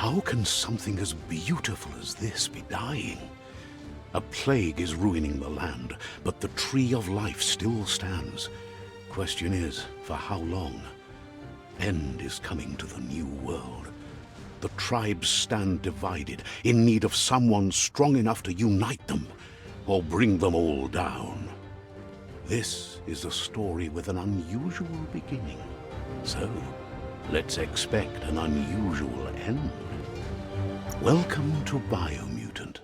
How can something as beautiful as this be dying? A plague is ruining the land, but the tree of life still stands. Question is, for how long? End is coming to the new world. The tribes stand divided, in need of someone strong enough to unite them, or bring them all down. This is a story with an unusual beginning. So, let's expect an unusual end. Welcome to Biomutant.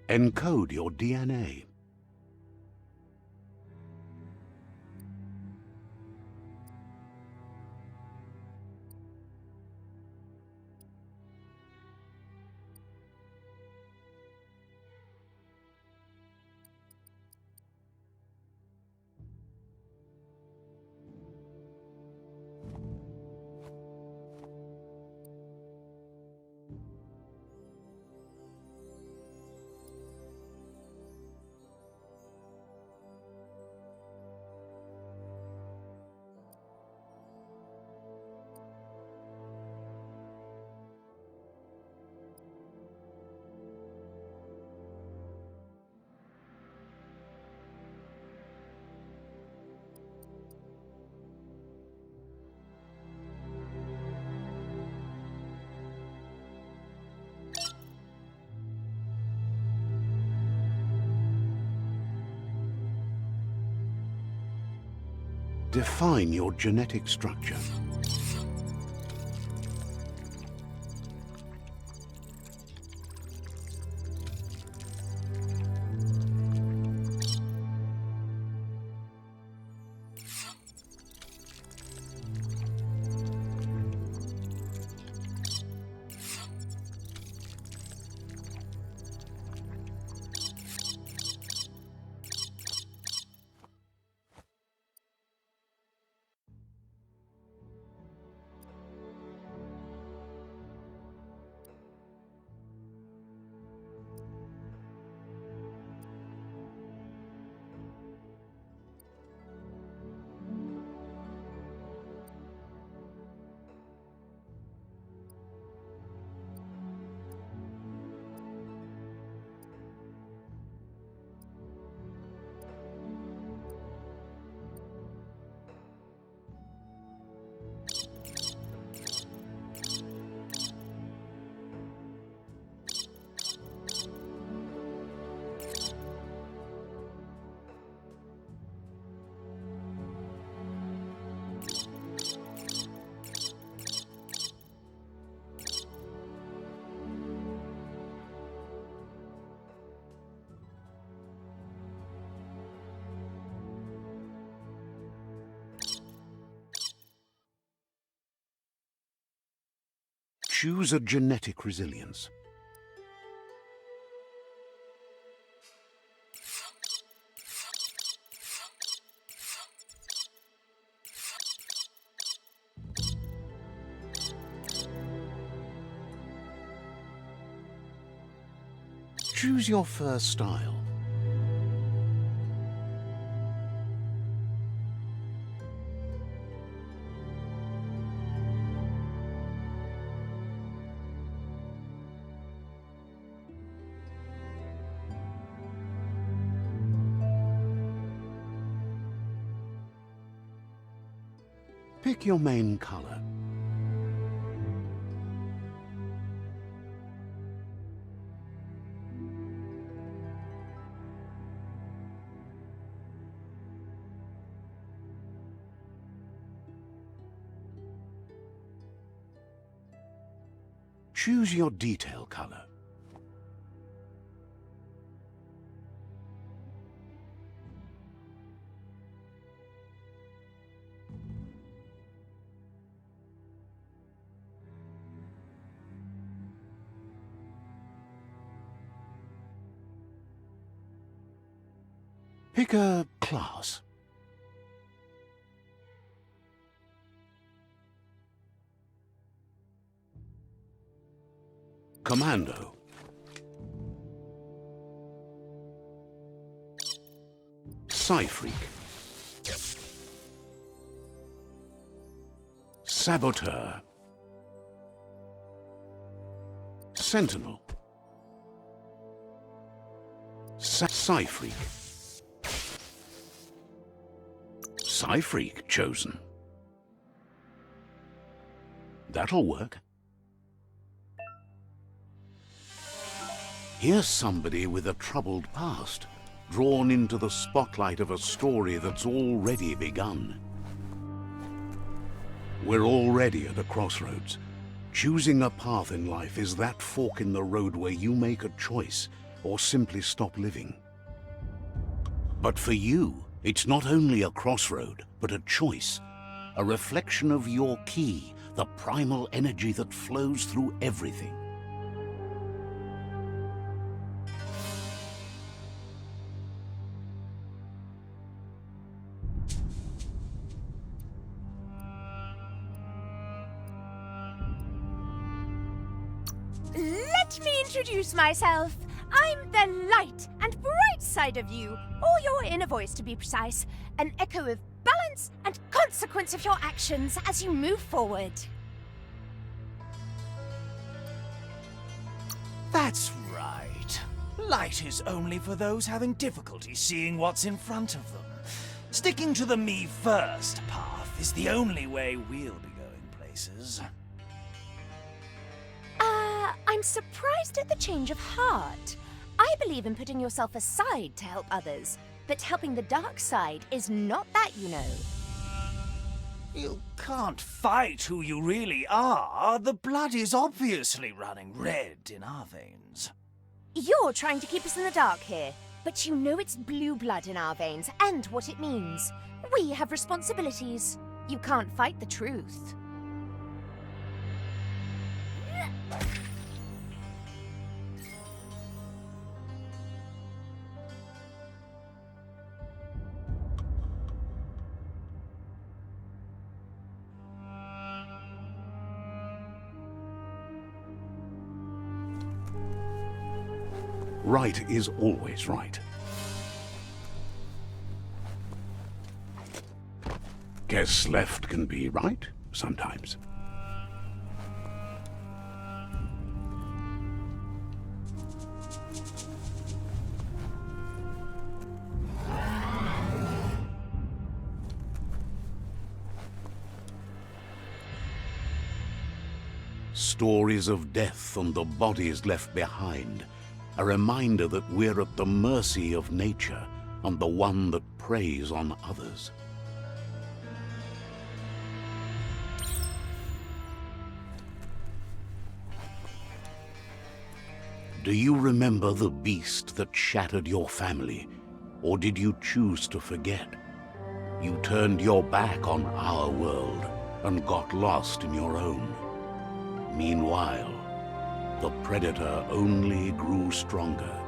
Encode your DNA. Define your genetic structure. Choose a genetic resilience. Choose your first style. Pick your main color. Choose your detail color. Pick a class. Commando. Psy-Freak. Saboteur. Sentinel. Psy-Freak. Psy-Freak chosen. That'll work. Here's somebody with a troubled past, drawn into the spotlight of a story that's already begun. We're already at a crossroads. Choosing a path in life is that fork in the road where you make a choice or simply stop living. But for you, it's not only a crossroad, but a choice, a reflection of your key, the primal energy that flows through everything. Let me introduce myself. I'm the light and bright side of you, or your inner voice to be precise, an echo of balance and consequence of your actions as you move forward. That's right. Light is only for those having difficulty seeing what's in front of them. Sticking to the me first path is the only way we'll be going places. I'm surprised at the change of heart. I believe in putting yourself aside to help others, but helping the dark side is not that, you know. You can't fight who you really are. The blood is obviously running red in our veins. You're trying to keep us in the dark here, but you know it's blue blood in our veins and what it means. We have responsibilities. You can't fight the truth. Right is always right. Guess left can be right sometimes. Stories of death and the bodies left behind. A reminder that we're at the mercy of nature and the one that preys on others. Do you remember the beast that shattered your family, or did you choose to forget? You turned your back on our world and got lost in your own. Meanwhile, the predator only grew stronger.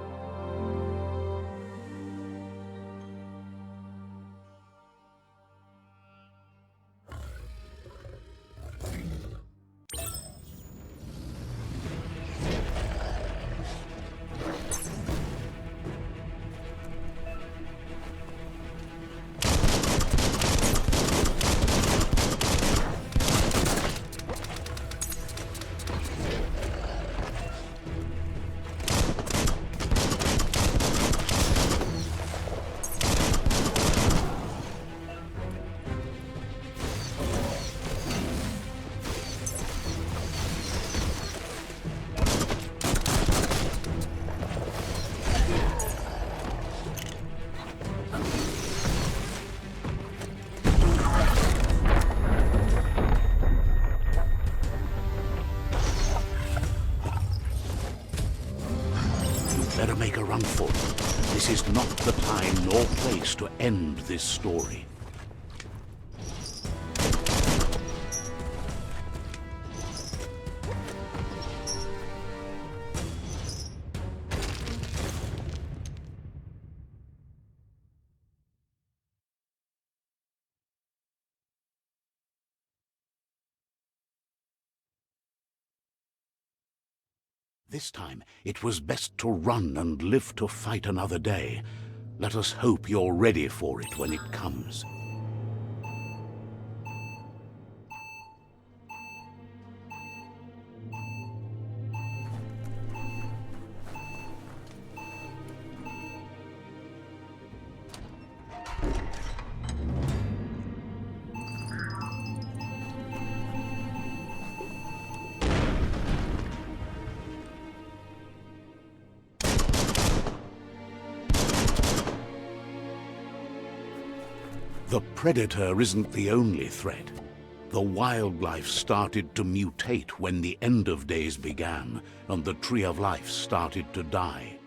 this is not the time nor place to end this story. This time, it was best to run and live to fight another day. Let us hope you're ready for it when it comes. The predator isn't the only threat. The wildlife started to mutate when the end of days began, and the tree of life started to die.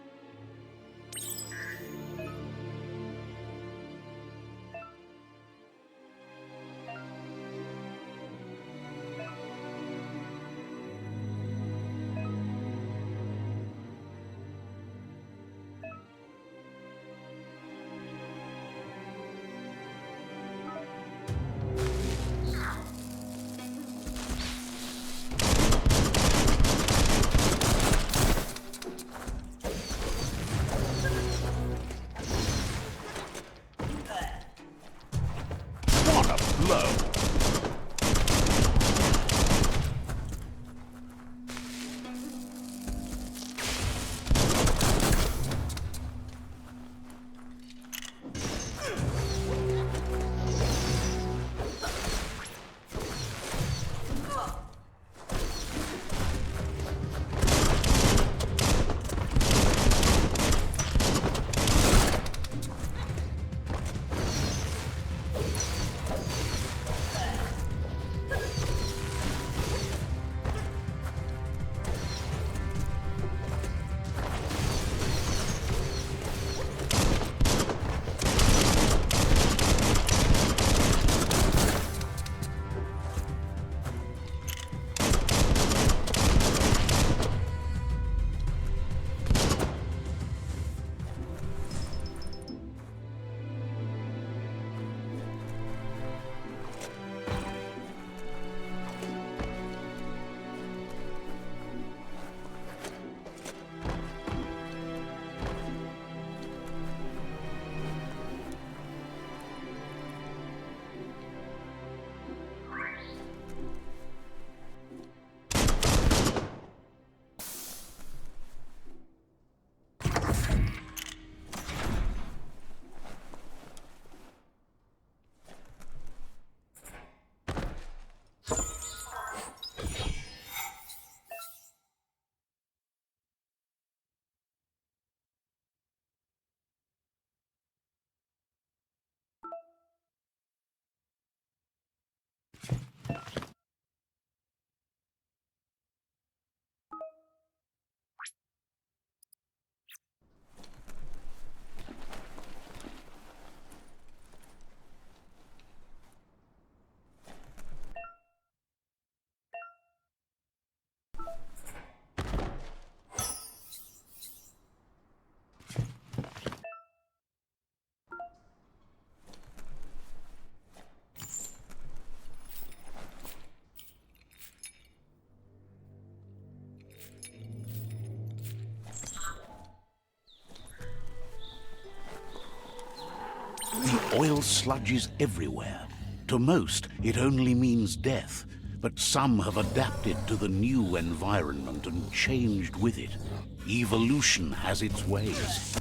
The oil sludge is everywhere. To most, it only means death, but some have adapted to the new environment and changed with it. Evolution has its ways.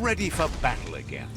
ready for battle again.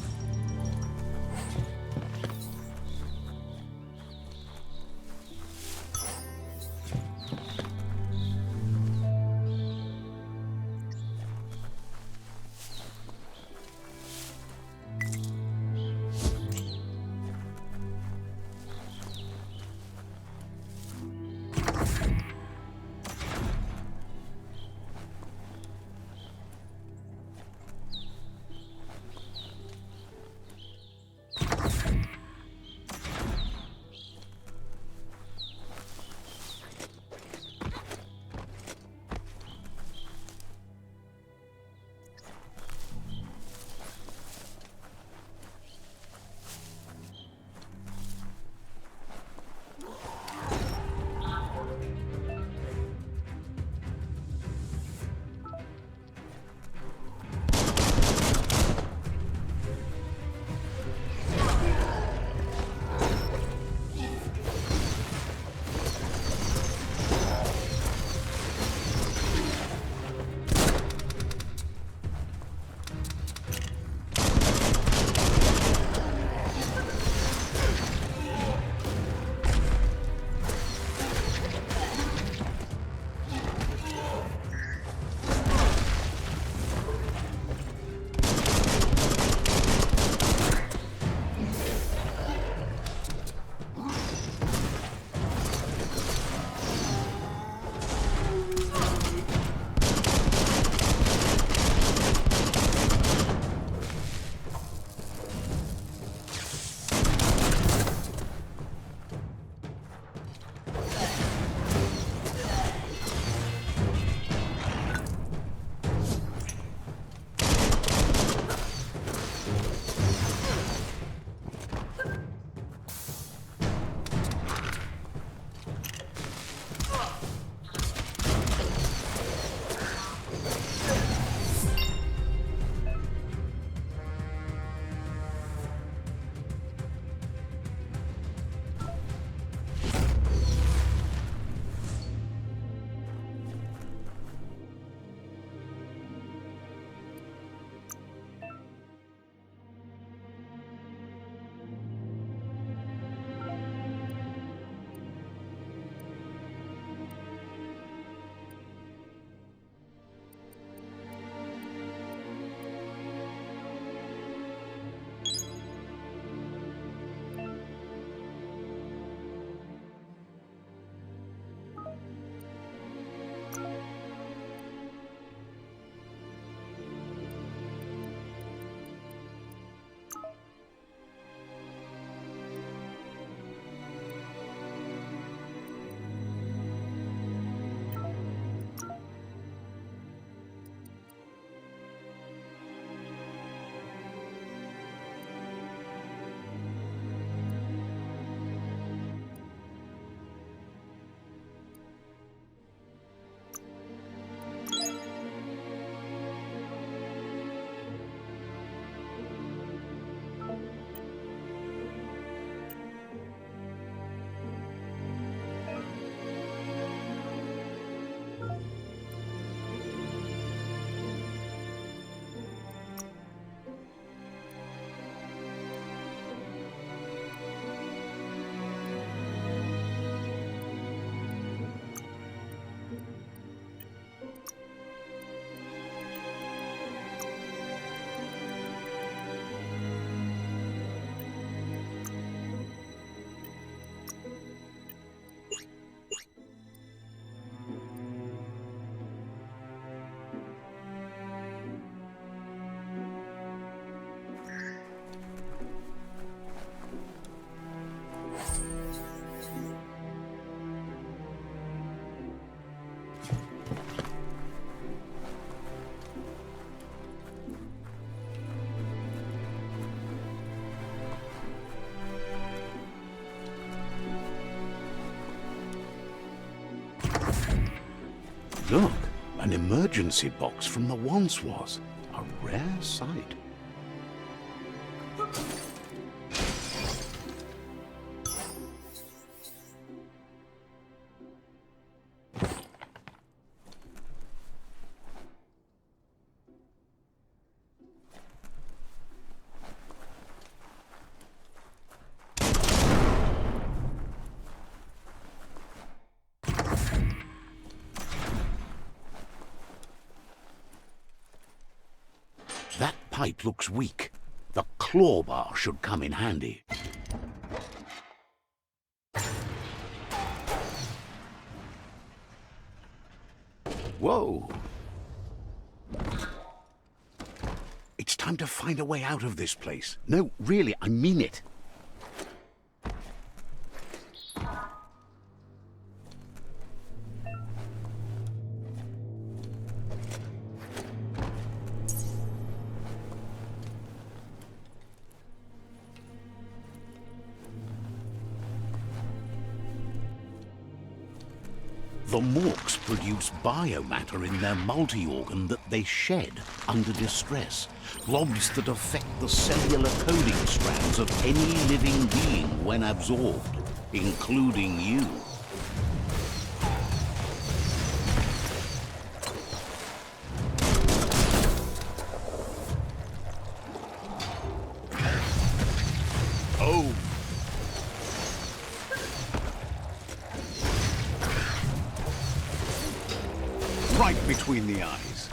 Look, an emergency box from the once was. A rare sight. pipe looks weak. The claw bar should come in handy. Whoa! It's time to find a way out of this place. No, really, I mean it. The Morks produce biomatter in their multi-organ that they shed under distress. Blobs that affect the cellular coding strands of any living being when absorbed, including you. Oh! Right between the eyes.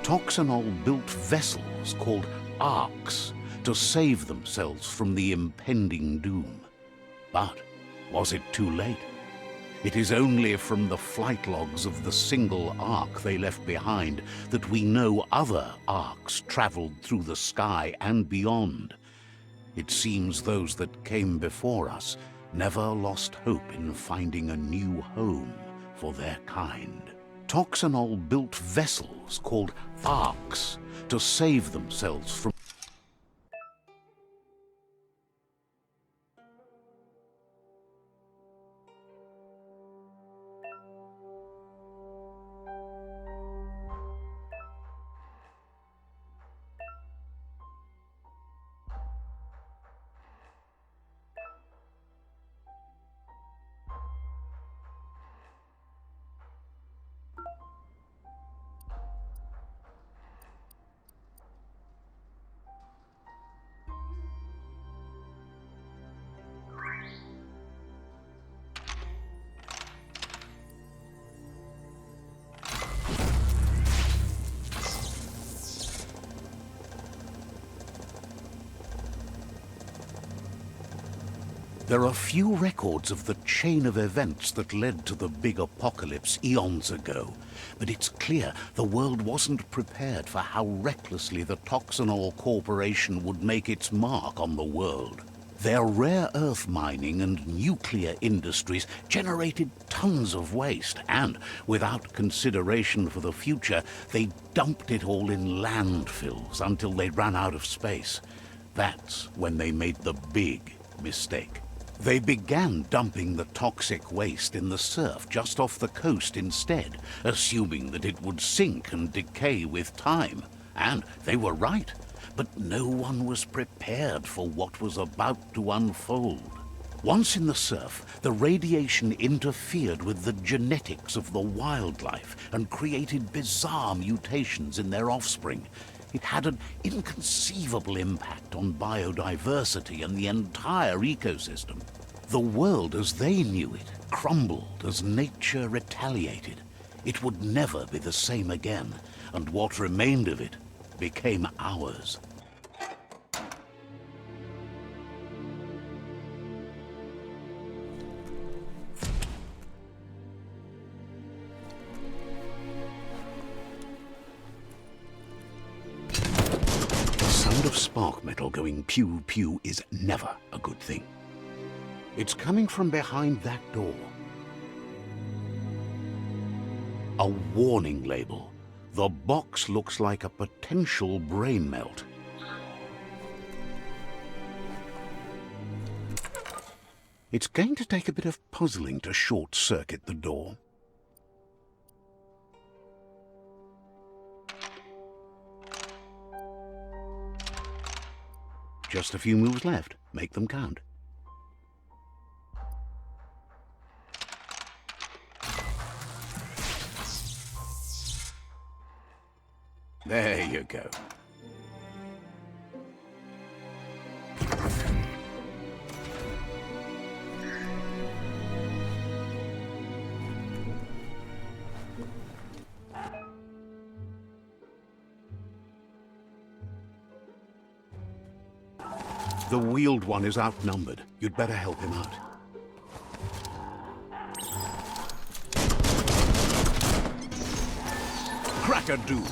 Toxanol built vessels called arks to save themselves from the impending doom. But was it too late? It is only from the flight logs of the single ark they left behind that we know other arks traveled through the sky and beyond. It seems those that came before us never lost hope in finding a new home for their kind. Toxanol built vessels called arks to save themselves from There are few records of the chain of events that led to the big apocalypse eons ago, but it's clear the world wasn't prepared for how recklessly the Toxanol Corporation would make its mark on the world. Their rare earth mining and nuclear industries generated tons of waste, and without consideration for the future, they dumped it all in landfills until they ran out of space. That's when they made the big mistake. They began dumping the toxic waste in the surf just off the coast instead, assuming that it would sink and decay with time. And they were right. But no one was prepared for what was about to unfold. Once in the surf, the radiation interfered with the genetics of the wildlife and created bizarre mutations in their offspring. It had an inconceivable impact on biodiversity and the entire ecosystem. The world as they knew it crumbled as nature retaliated. It would never be the same again, and what remained of it became ours. The sound of spark metal going pew-pew is never a good thing. It's coming from behind that door. A warning label. The box looks like a potential brain melt. It's going to take a bit of puzzling to short-circuit the door. Just a few moves left. Make them count. There you go. The wheeled one is outnumbered. You'd better help him out. Crack-a-doo!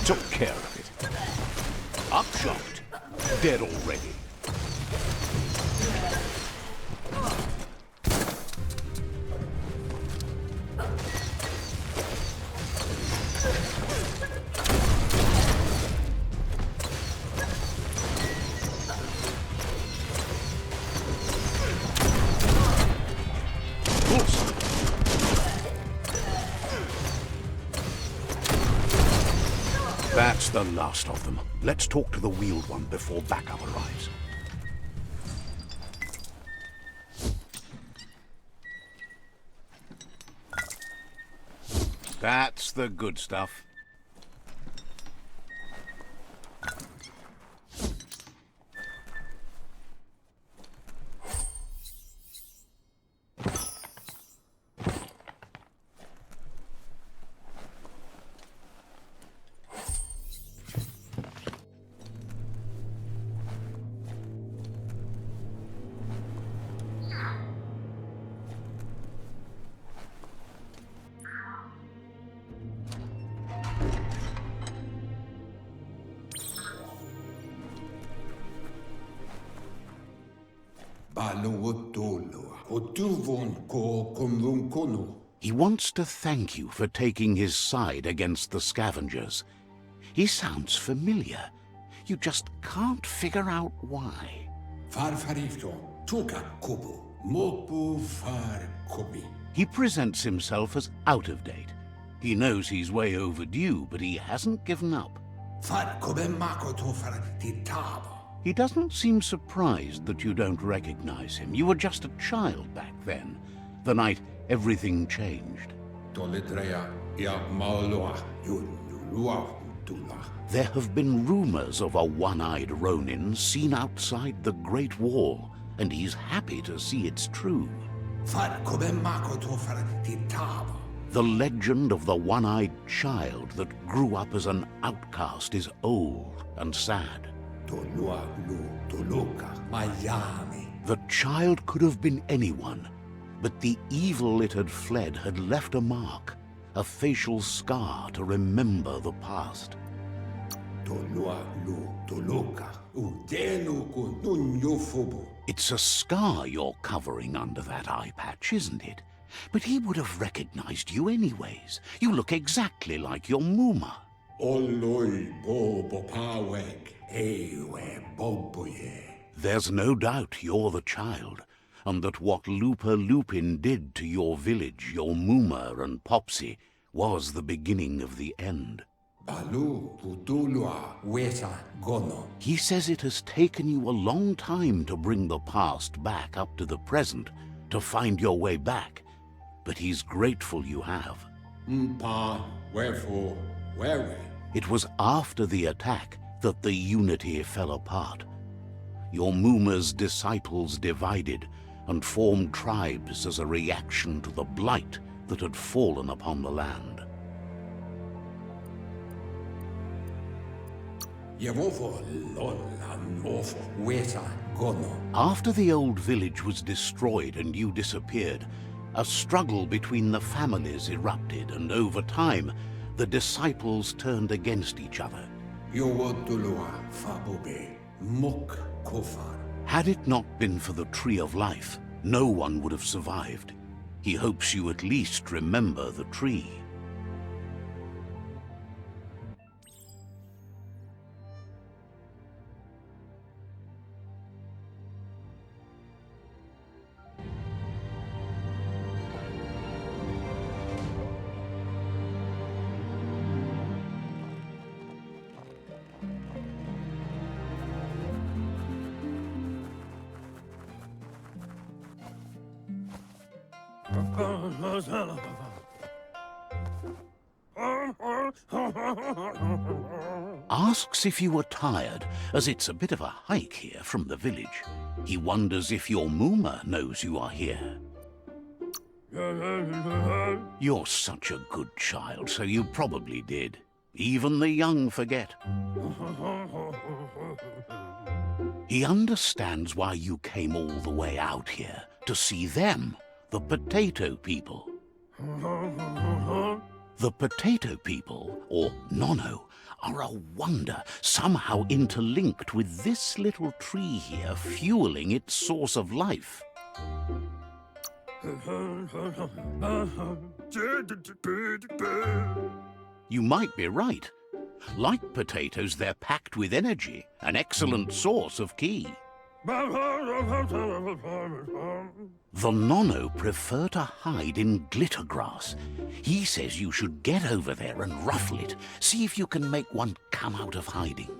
Took care of it. Upshot. Dead already. That's the last of them. Let's talk to the wheeled one before backup arrives. That's the good stuff. He wants to thank you for taking his side against the scavengers. He sounds familiar. You just can't figure out why. He presents himself as out of date. He knows he's way overdue, but he hasn't given up. He doesn't seem surprised that you don't recognize him. You were just a child back then, the night everything changed. There have been rumors of a one-eyed Ronin seen outside the Great Wall, and he's happy to see it's true. The legend of the one-eyed child that grew up as an outcast is old and sad. The child could have been anyone, but the evil it had fled had left a mark, a facial scar to remember the past. It's a scar you're covering under that eye patch, isn't it? But he would have recognized you anyways. You look exactly like your Muma. There's no doubt you're the child, and that what Looper Lupin did to your village, your Muma and Popsy, was the beginning of the end. He says it has taken you a long time to bring the past back up to the present, to find your way back, but he's grateful you have. It was after the attack that the unity fell apart. Your Muma's disciples divided and formed tribes as a reaction to the blight that had fallen upon the land. After the old village was destroyed and you disappeared, a struggle between the families erupted, and over time, the disciples turned against each other. Had it not been for the Tree of Life, no one would have survived. He hopes you at least remember the tree. Asks if you are tired, as it's a bit of a hike here from the village. He wonders if your Muma knows you are here. You're such a good child, so you probably did. Even the young forget. He understands why you came all the way out here, to see them, the potato people. The potato people, or Nono, are a wonder, somehow interlinked with this little tree here, fueling its source of life. You might be right. Like potatoes, they're packed with energy, an excellent source of ki. The Nono prefer to hide in glittergrass. He says you should get over there and ruffle it. See if you can make one come out of hiding.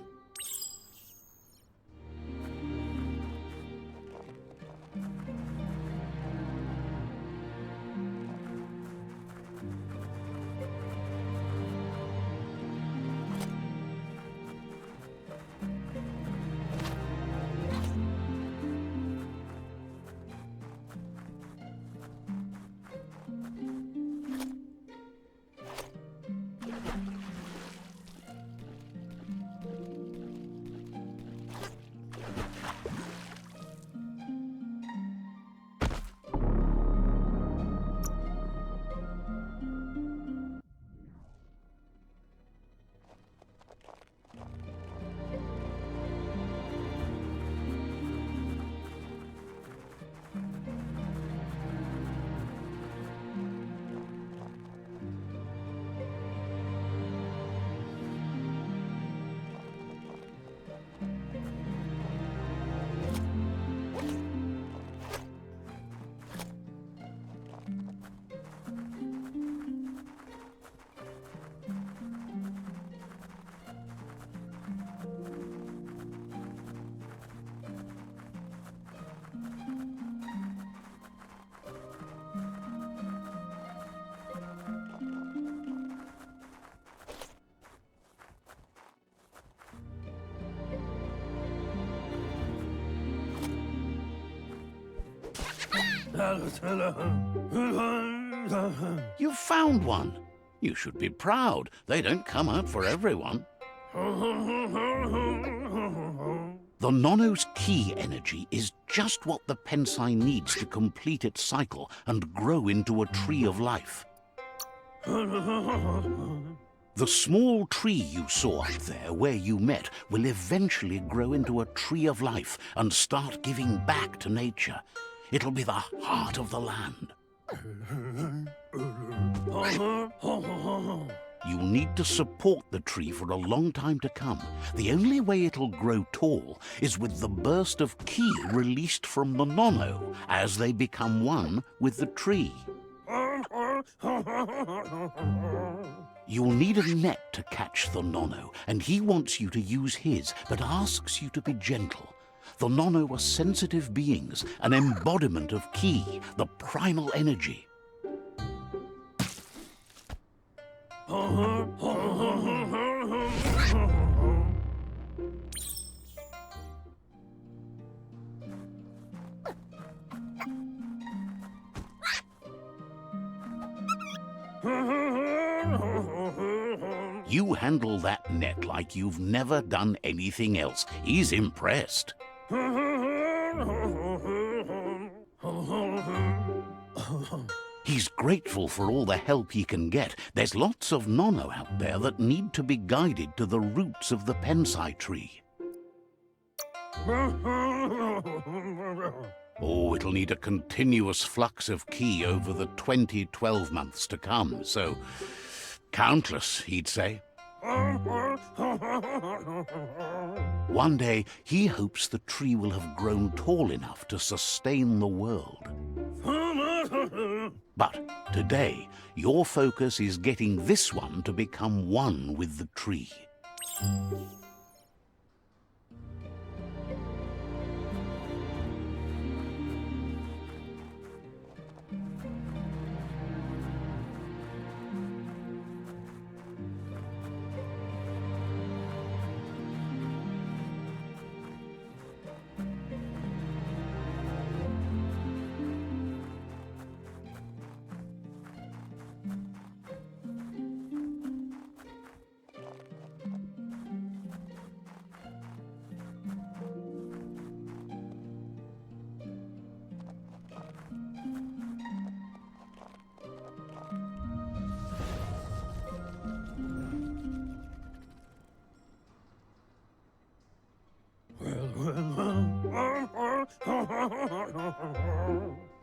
You've found one. You should be proud. They don't come out for everyone. The Nono's key energy is just what the Pensai needs to complete its cycle and grow into a tree of life. The small tree you saw up there where you met will eventually grow into a tree of life and start giving back to nature. It'll be the heart of the land. You'll need to support the tree for a long time to come. The only way it'll grow tall is with the burst of ki released from the Nono as they become one with the tree. You'll need a net to catch the Nono, and he wants you to use his, but asks you to be gentle. The Nono are sensitive beings, an embodiment of ki, the primal energy. You handle that net like you've never done anything else. He's impressed. He's grateful for all the help he can get. There's lots of Nono out there that need to be guided to the roots of the Pensai tree. Oh, it'll need a continuous flux of ki over the 12 months to come, so countless, he'd say. One day, he hopes the tree will have grown tall enough to sustain the world. But today, your focus is getting this one to become one with the tree.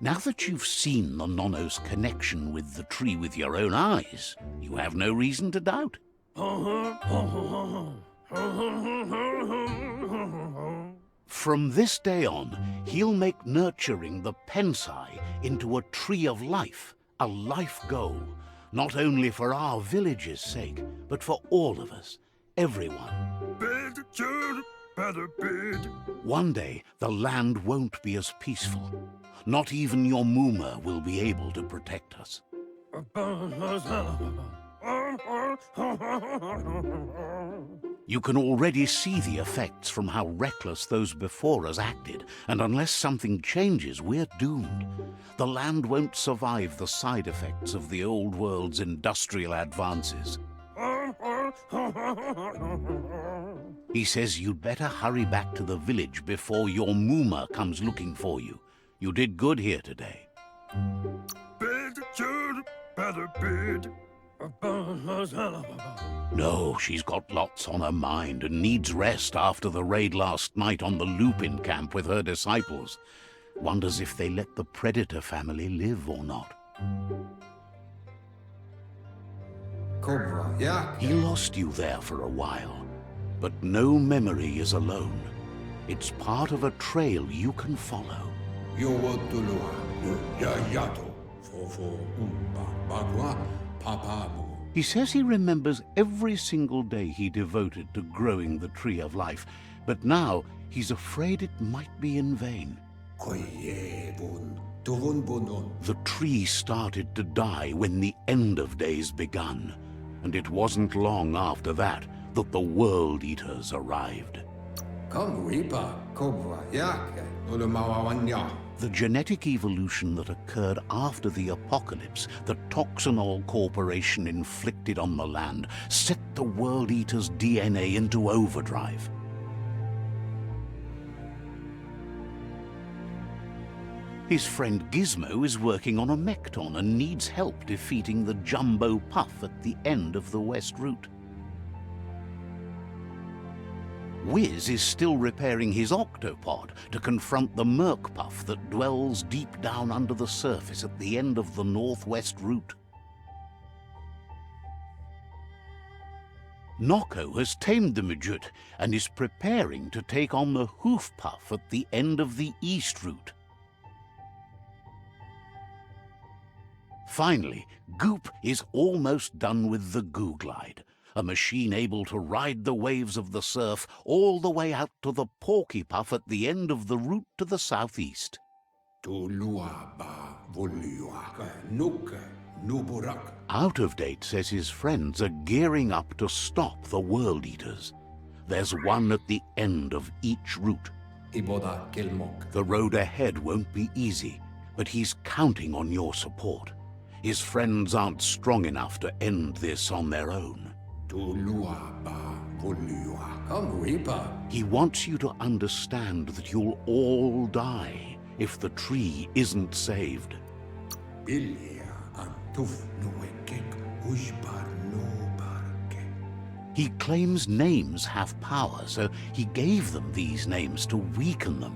Now that you've seen the Nono's connection with the tree with your own eyes, you have no reason to doubt. From this day on, he'll make nurturing the Pensai into a tree of life, a life goal, not only for our village's sake, but for all of us, everyone. One day, the land won't be as peaceful. Not even your Muma will be able to protect us. You can already see the effects from how reckless those before us acted, and unless something changes, we're doomed. The land won't survive the side effects of the old world's industrial advances. He says you'd better hurry back to the village before your Muma comes looking for you. You did good here today. No, she's got lots on her mind and needs rest after the raid last night on the Lupin camp with her disciples. Wonders if they let the Predator family live or not. He lost you there for a while, but no memory is alone. It's part of a trail you can follow. He says he remembers every single day he devoted to growing the Tree of Life, but now he's afraid it might be in vain. The tree started to die when the end of days begun, and it wasn't long after that that the World Eaters arrived. The genetic evolution that occurred after the apocalypse the Toxanol Corporation inflicted on the land set the World Eater's DNA into overdrive. His friend Gizmo is working on a Mekton and needs help defeating the Jumbo Puff at the end of the West Route. Wiz is still repairing his octopod to confront the Merc Puff that dwells deep down under the surface at the end of the Northwest Route. Nocco has tamed the Midget and is preparing to take on the Hoof Puff at the end of the East Route. Finally, Goop is almost done with the Goo Glide, a machine able to ride the waves of the surf all the way out to the Porky Puff at the end of the route to the southeast. Out of Date says his friends are gearing up to stop the World Eaters. There's one at the end of each route. The road ahead won't be easy, but he's counting on your support. His friends aren't strong enough to end this on their own. He wants you to understand that you'll all die if the tree isn't saved. He claims names have power, so he gave them these names to weaken them.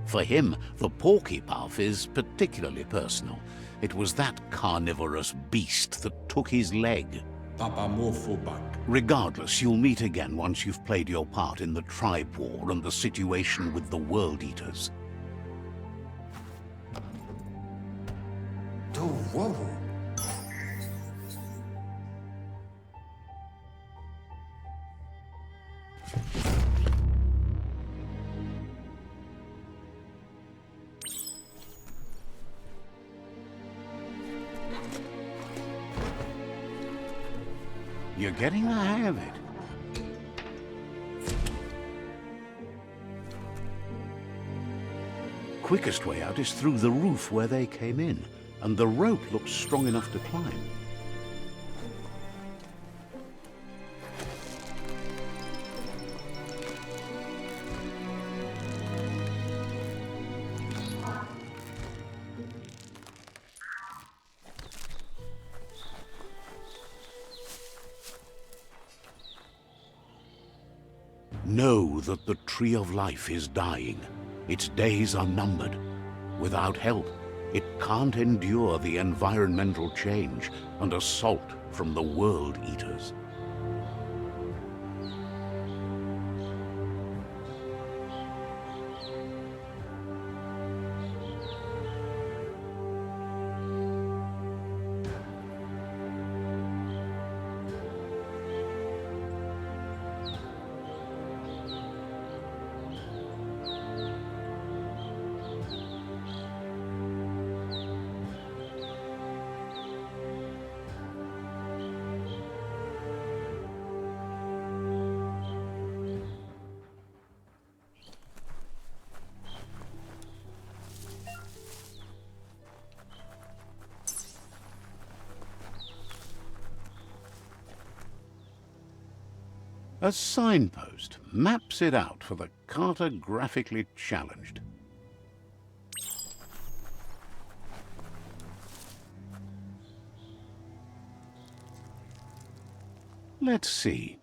For him, the Porky Puff is particularly personal. It was that carnivorous beast that took his leg. Regardless, you'll meet again once you've played your part in the tribe war and the situation with the World Eaters. You're getting the hang of it. Quickest way out is through the roof where they came in, and the rope looks strong enough to climb. Know that the Tree of Life is dying. Its days are numbered. Without help, it can't endure the environmental change and assault from the World Eaters. A signpost maps it out for the cartographically challenged. Let's see.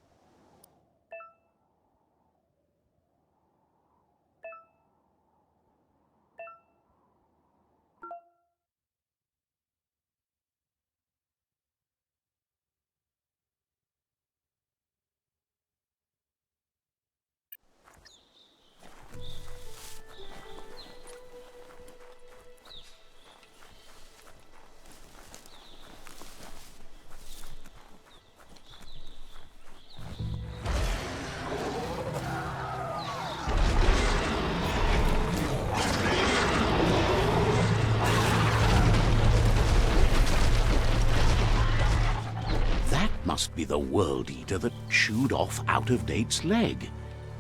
Must be the World Eater that chewed off Out of Date's leg.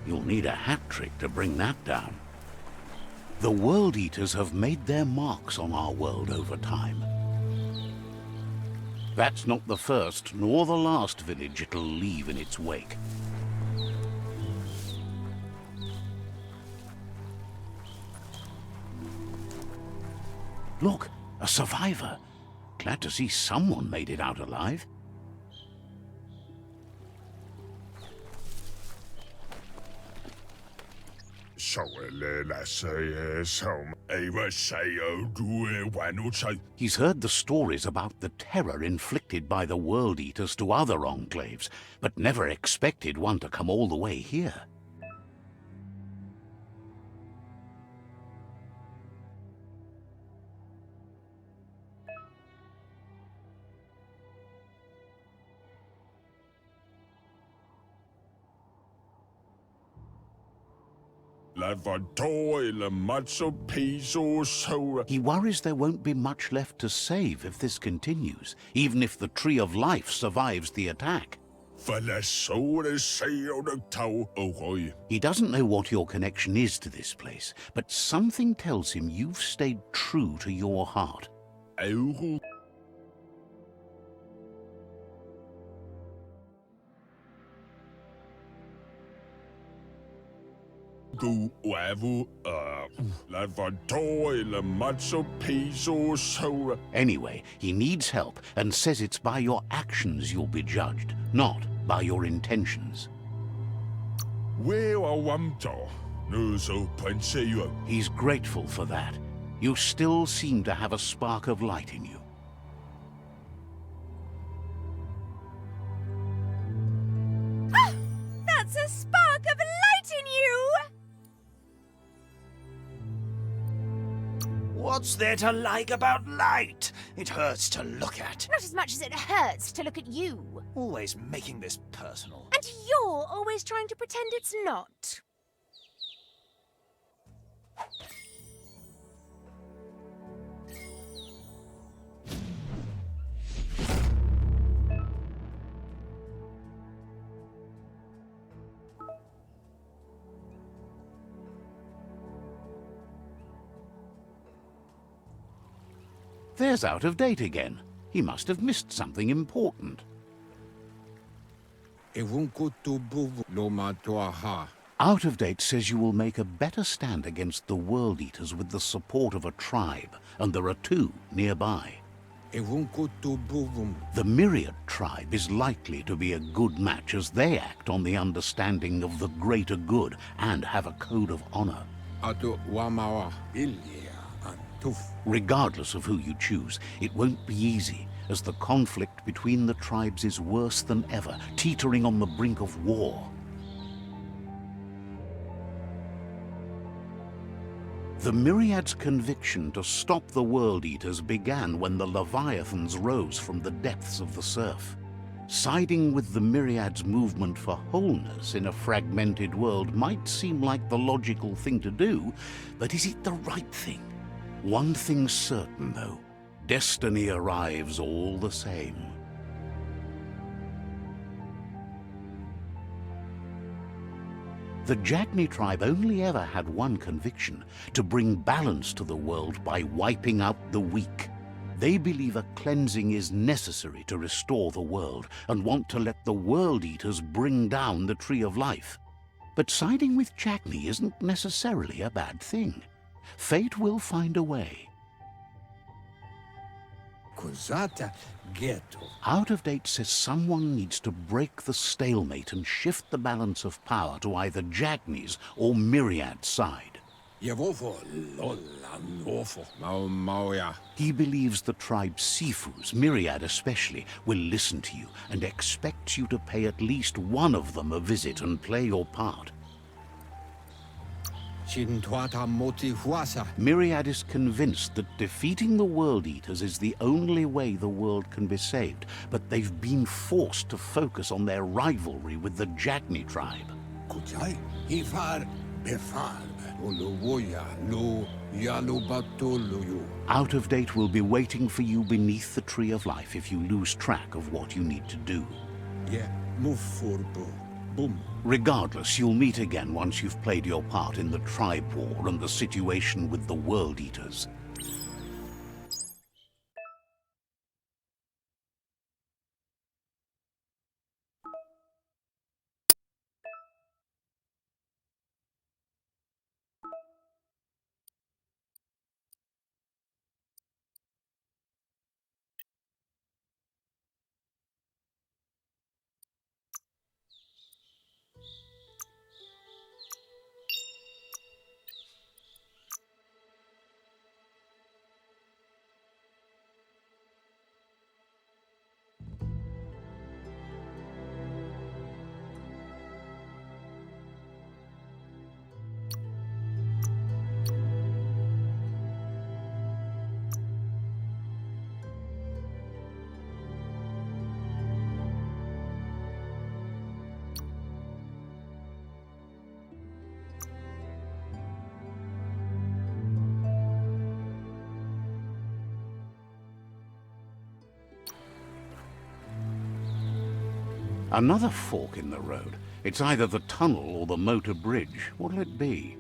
You'll need a hat trick to bring that down. The World Eaters have made their marks on our world over time. That's not the first nor the last village it'll leave in its wake. Look, a survivor. Glad to see someone made it out alive. He's heard the stories about the terror inflicted by the World Eaters to other enclaves, but never expected one to come all the way here. He worries there won't be much left to save if this continues, even if the Tree of Life survives the attack. He doesn't know what your connection is to this place, but something tells him you've stayed true to your heart. Anyway, he needs help and says it's by your actions you'll be judged, not by your intentions. He's grateful for that. You still seem to have a spark of light in you. That's a spark of light in you! What's there to like about light? It hurts to look at. Not as much as it hurts to look at you. Always making this personal. And you're always trying to pretend it's not. There's Out of Date again. He must have missed something important. Out of Date says you will make a better stand against the World Eaters with the support of a tribe, and there are two nearby. The Myriad tribe is likely to be a good match as they act on the understanding of the greater good and have a code of honor. Regardless of who you choose, it won't be easy, as the conflict between the tribes is worse than ever, teetering on the brink of war. The Myriad's conviction to stop the World Eaters began when the Leviathans rose from the depths of the surf. Siding with the Myriad's movement for wholeness in a fragmented world might seem like the logical thing to do, but is it the right thing? One thing's certain, though. Destiny arrives all the same. The Jagni tribe only ever had one conviction: to bring balance to the world by wiping out the weak. They believe a cleansing is necessary to restore the world, and want to let the World Eaters bring down the Tree of Life. But siding with Jagni isn't necessarily a bad thing. Fate will find a way. Out of Date says someone needs to break the stalemate and shift the balance of power to either Jagni's or Myriad's side. He believes the tribe's Sifus, Myriad especially, will listen to you and expects you to pay at least one of them a visit and play your part. Myriad is convinced that defeating the World Eaters is the only way the world can be saved, but they've been forced to focus on their rivalry with the Jagni tribe. Out of Date will be waiting for you beneath the Tree of Life if you lose track of what you need to do. couple more. Regardless, you'll meet again once you've played your part in the tribe war and the situation with the World Eaters. Another fork in the road. It's either the tunnel or the motor bridge. What'll it be?